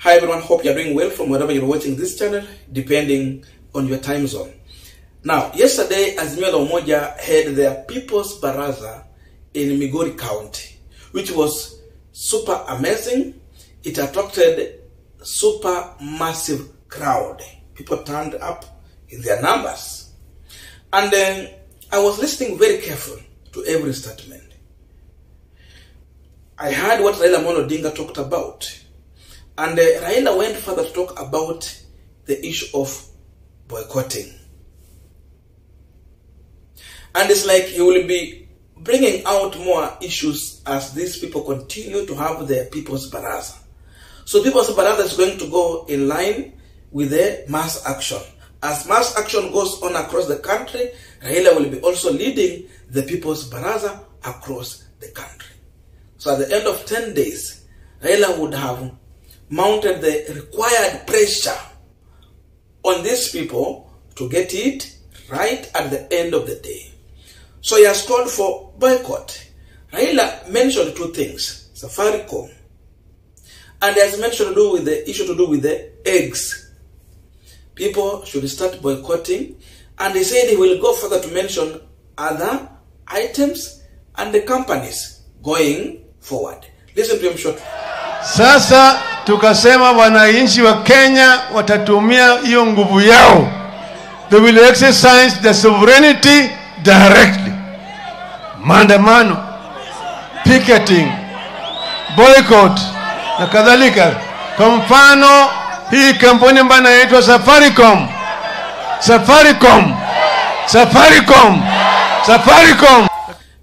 Hi everyone, hope you're doing well from wherever you're watching this channel, depending on your time zone. Now, yesterday, Azimio la Umoja had their People's Baraza in Migori County, which was super amazing. It attracted super massive crowd. People turned up in their numbers. And then I was listening very carefully to every statement. I heard what Raila Odinga talked about. And Raila went further to talk about the issue of boycotting. And it's like he will be bringing out more issues as these people continue to have their People's Baraza. So People's Baraza is going to go in line with the mass action. As mass action goes on across the country, Raila will be also leading the People's Baraza across the country. So at the end of 10 days, Raila would have mounted the required pressure on these people to get it right at the end of the day. So he has called for boycott. Raila mentioned two things, Safaricom, and he has mentioned to do with the issue to do with the eggs. People should start boycotting, and he said he will go further to mention other items and the companies going forward. Listen to him shortly. Sasa tukasema wananchi wa Kenya watatumia hiyo nguvu yao. They will exercise the sovereignty directly. Maandamano, picketing, boycott na kadhalika. Kwa mfano hii kampuni ambayo inaitwa Safaricom.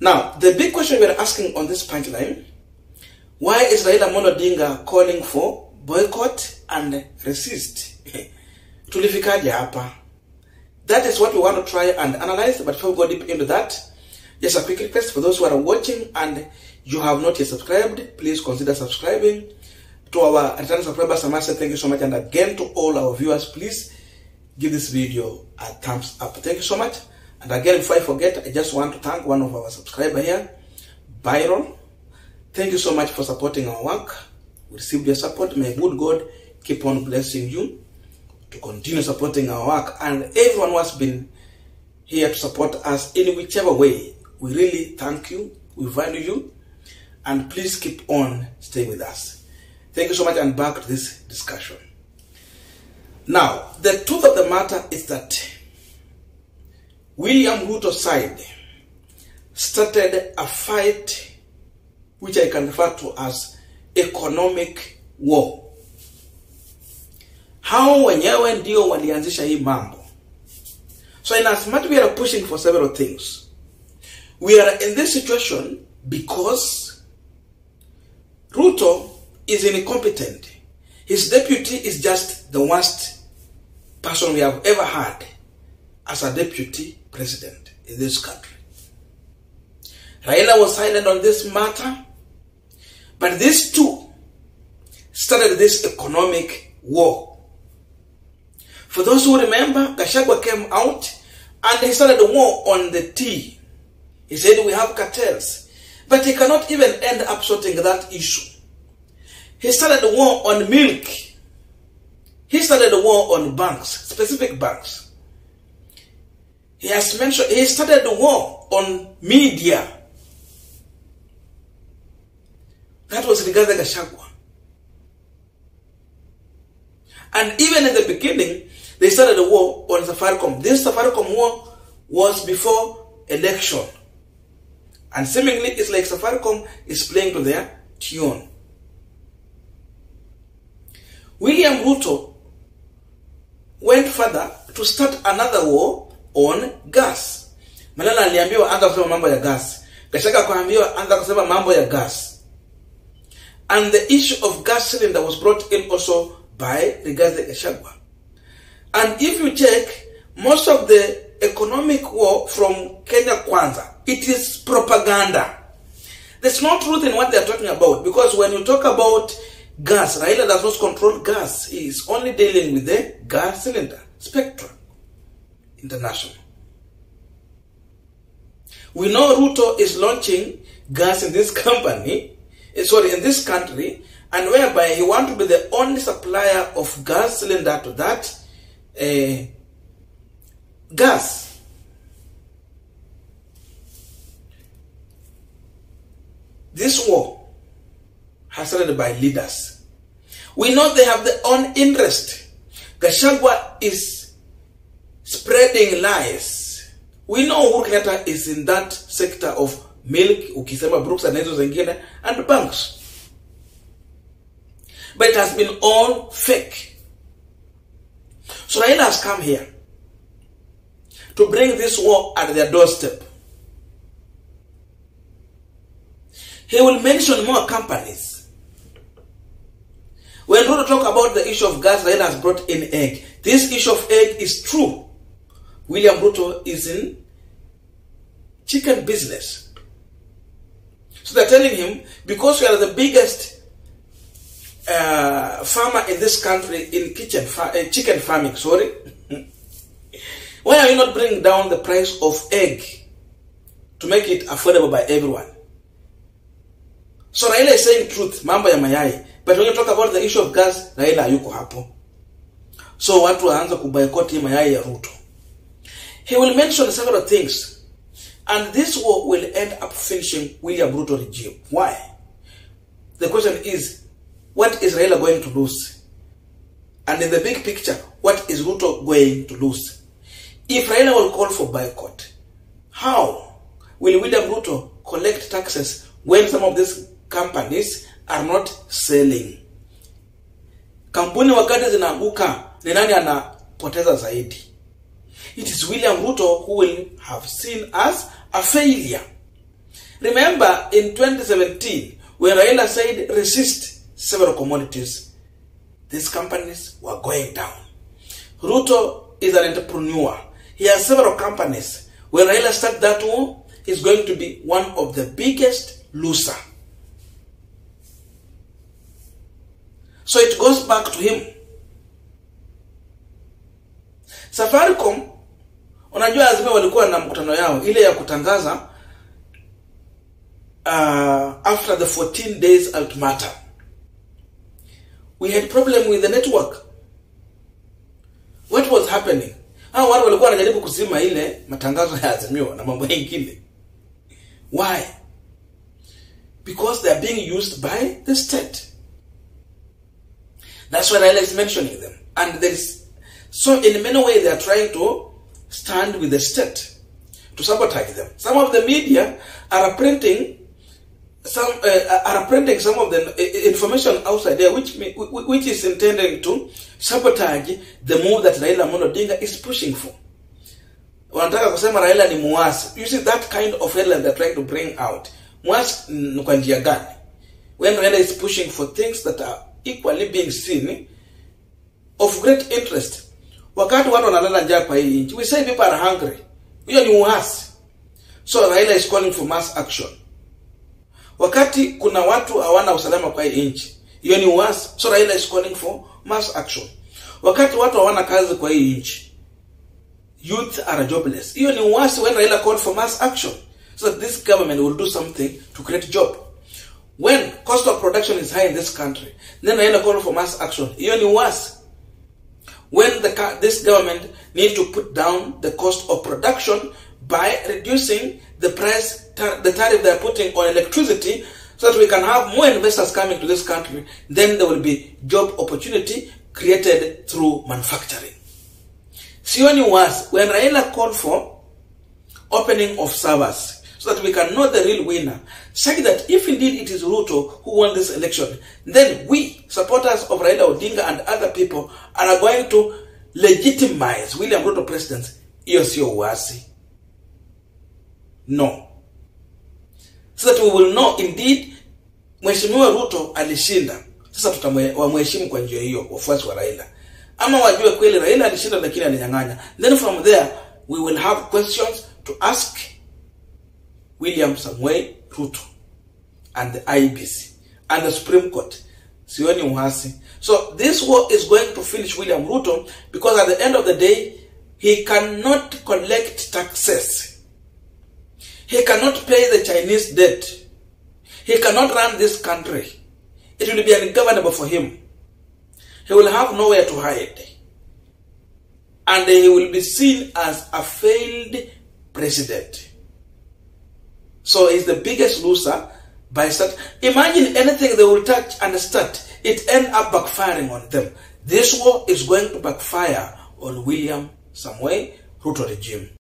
Now, the big question we are asking on this punchline, why is Raila Odinga calling for boycott and resist? Tulifikaje hapa? That is what we want to try and analyze, but before we go deep into that, just a quick request for those who are watching and you have not yet subscribed, please consider subscribing. To our returning subscribers, I must say thank you so much, and again to all our viewers, please give this video a thumbs up. Thank you so much. And again, before I forget, I just want to thank one of our subscribers here, Byron. Thank you so much for supporting our work. We received your support. May good God keep on blessing you to continue supporting our work. And everyone who has been here to support us in whichever way, we really thank you. We value you. And please keep on staying with us. Thank you so much, and back to this discussion. Now, the truth of the matter is that William Ruto's side started a fight which I can refer to as economic war. Hao wenyewe ndio walianzisha hii mambo. So in as much we are pushing for several things, we are in this situation because Ruto is incompetent. His deputy is just the worst person we have ever had as a deputy president in this country. Raila was silent on this matter, but these two started this economic war. For those who remember, Gachagua came out and he started a war on the tea. He said we have cartels, but he cannot even end up sorting that issue. He started a war on milk. He started a war on banks, specific banks. He started a war on media. That was regarding Gachagua. And even in the beginning, they started a war on Safaricom. This Safaricom war was before election. And seemingly, it's like Safaricom is playing to their tune. William Ruto went further to start another war on gas. Malala aliambiwa anza kusema mambo ya gas. Gachagua akaambiwa anza kusema mambo ya gas. And the issue of gas cylinder was brought in also by Rigathi Gachagua. And if you check, most of the economic war from Kenya Kwanza, it is propaganda. There's no truth in what they are talking about, because when you talk about gas, Raila does not control gas. He is only dealing with the gas cylinder, Spectrum International. We know Ruto is launching gas in this company, in this country, and whereby he wants to be the only supplier of gas cylinder to that gas. This war has started by leaders. We know they have their own interest. Gachagua is spreading lies. We know Uhuru Kenyatta is in that sector of milk, ukisema Brooks and hizo zingine, and banks. But it has been all fake. So Raila has come here to bring this war at their doorstep. He will mention more companies. When Ruto talk about the issue of gas, Raila has brought in egg. This issue of egg is true. William Ruto is in chicken business. So they're telling him, because we are the biggest farmer in this country in chicken farming, sorry, why are you not bringing down the price of egg to make it affordable by everyone? So Raila is saying truth, mambo ya mayai. But when you talk about the issue of gas, Raila hayuko hapo. So watu waanza kuboycott mayai ya Ruto. He will mention several things. And this war will end up finishing William Ruto regime. Why? The question is, what is Raila going to lose? And in the big picture, what is Ruto going to lose? If Raila will call for boycott, how will William Ruto collect taxes when some of these companies are not selling? Kampuni wakati zinaanguka, ni nani anapoteza zaidi? It is William Ruto who will have seen as a failure. Remember in 2017, when Raila said resist several commodities, these companies were going down. Ruto is an entrepreneur. He has several companies. When Raila starts that war, he's going to be one of the biggest loser. So it goes back to him. Safaricom, unajua Azimio walikuwa na mkutano yao ile ya kutangaza after the 14 days ultimatum. We had problem with the network. What was happening? Hao watu walikuwa wanajaribu kuzima ile matangazo ya Azimio na mambo mengine. Why? Because they are being used by the state. That's why Raila is mentioning them. And there is, so in many ways they are trying to stand with the state to sabotage them. Some of the media are printing some of the information outside there, which is intended to sabotage the move that Raila Odinga is pushing for. Wanataka kusema Raila ni muasi. You see that kind of headline they're trying to bring out. Muasi kwa njia gani? When Raila is pushing for things that are equally being seen of great interest. Wakati watu wanalala njaa kwa hii nchi, we say people are hungry. Hiyo ni uasi. So Raila is calling for mass action. Wakati kuna watu hawana usalama kwa hii nchi, hiyo ni uasi. So Raila is calling for mass action. Wakati watu hawana kazi kwa hii nchi, youth are jobless, hiyo ni uasi when Raila called for mass action. So that this government will do something to create job. When cost of production is high in this country, then Raila call for mass action. Hiyo ni uasi. When this government need to put down the cost of production by reducing the price, the tariff they are putting on electricity, so that we can have more investors coming to this country, then there will be job opportunity created through manufacturing. Sioni was when Raila called for opening of servers, so that we can know the real winner, saying that if indeed it is Ruto who won this election, then we, supporters of Raila Odinga and other people, are going to legitimize William Ruto president. Iyo sio uasi. No. So that we will know indeed Mheshimiwa Ruto alishinda. Sasa tutamheshimu kwa njia hiyo wafuasi wa Raila. Ama wajue kweli Raila alishinda lakini alinyang'anya. Then from there we will have questions to ask William Samuel Ruto and the IEBC and the Supreme Court. Sioni uhasi. So this war is going to finish William Ruto because at the end of the day, he cannot collect taxes. He cannot pay the Chinese debt. He cannot run this country. it will be ungovernable for him. He will have nowhere to hide. And he will be seen as a failed president. So he's the biggest loser by start. Imagine anything they will touch and start, it end up backfiring on them. This war is going to backfire on William Samoei Ruto regime.